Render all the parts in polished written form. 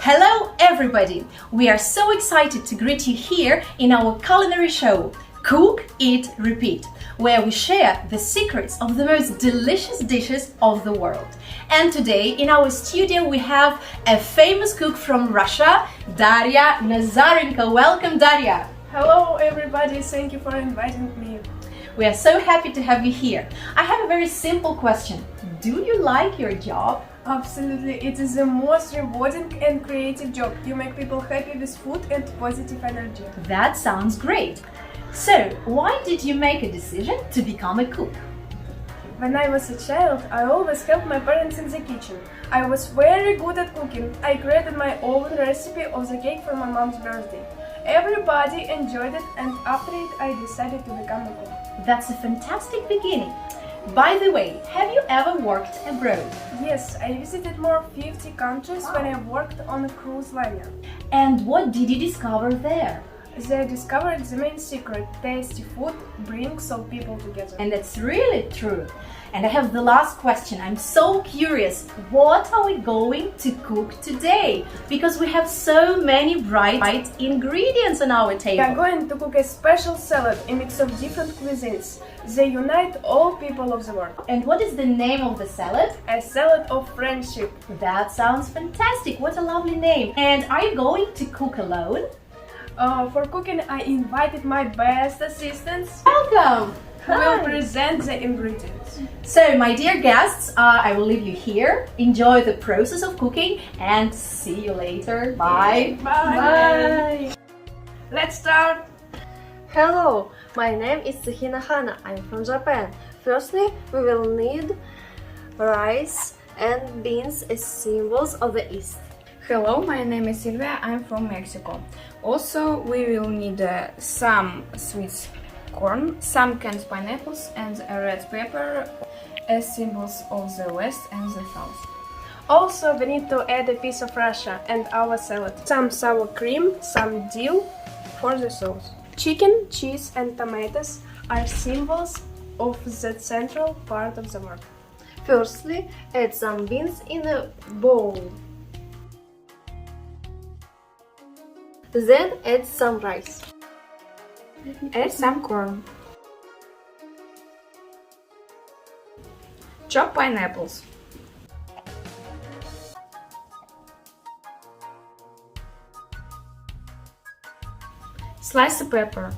Hello everybody! We are so excited to greet you here in our culinary show, Cook, Eat, Repeat, where we share the secrets of the most delicious dishes of the world. And today in our studio we have a famous cook from Russia, Daria Nazarenko. Welcome, Daria! Hello everybody, thank you for inviting me. We are so happy to have you here. I have a very simple question. Do you like your job? Absolutely, it is the most rewarding and creative job. You make people happy with food and positive energy. That sounds great. So, why did you make a decision to become a cook? When I was a child, I always helped my parents in the kitchen. I was very good at cooking. I created my own recipe of the cake for my mom's birthday. Everybody enjoyed it, and after it I decided to become a cook. That's a fantastic beginning. By the way, have you ever worked abroad? Yes, I visited more 50 countries when I worked on a cruise liner. And what did you discover there? They discovered the main secret: tasty food brings all people together. And that's really true. And I have the last question. I'm so curious. What are we going to cook today? Because we have so many bright ingredients on our We table. are going to cook a special salad, a mix of different cuisines. They unite all people of the world. And what is the name of the salad? A salad of friendship. That sounds fantastic. What a lovely name. And are you going to cook alone? For cooking, I invited my best assistants Welcome! who will Hi. present the ingredients. So, my dear guests, I will leave you here. Enjoy the process of cooking and see you later. Bye! Bye! Let's start! Hello, my name is Tsukina Hana. I'm from Japan. Firstly, we will need rice and beans as symbols of the East. Hello, my name is Silvia, I'm from Mexico. Also, we will need some sweet corn, some canned pineapples and a red pepper as symbols of the West and the South. Also, we need to add a piece of Russia and our salad. Some sour cream, some dill for the sauce. Chicken, cheese and tomatoes are symbols of the central part of the world. Firstly, add some beans in a bowl. Then add some rice. Add some corn. Chop pineapples. Slice the pepper.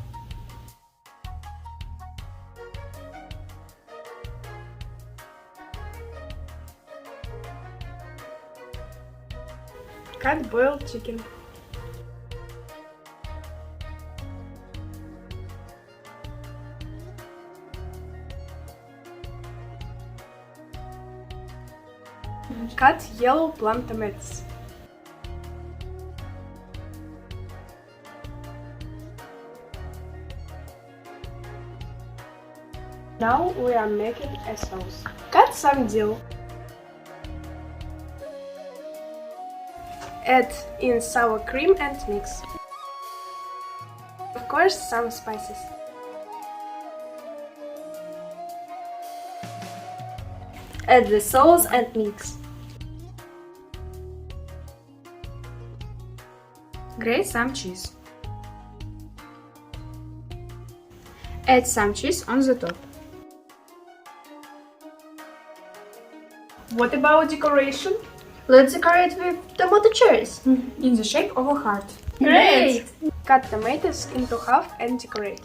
Cut boiled chicken. Cut yellow plum tomatoes. Now we are making a sauce. Cut some dill. Add in sour cream and mix. Of course, some spices. Add the sauce and mix. Grate some cheese. Add some cheese on the top. What about decoration? Let's decorate with tomato cherries. In the shape of a heart. Great! Cut tomatoes into half and decorate.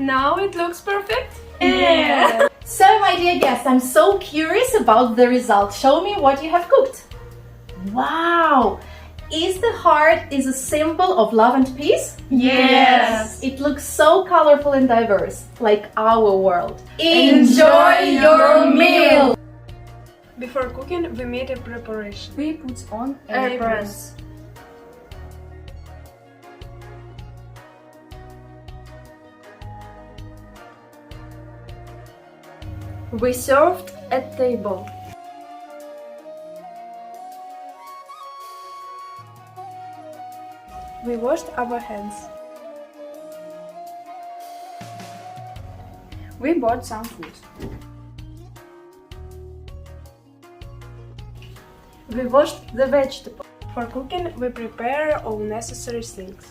Now it looks perfect. Yeah. So, my dear guests, I'm so curious about the result. Show me what you have cooked. Wow! Is the heart a symbol of love and peace? Yes. It looks so colorful and diverse, like our world. Enjoy your meal! Before cooking, we made a preparation. We put on Aprons. We served at table. We washed our hands. We bought some food. We washed the vegetables. For cooking, we prepare all necessary things.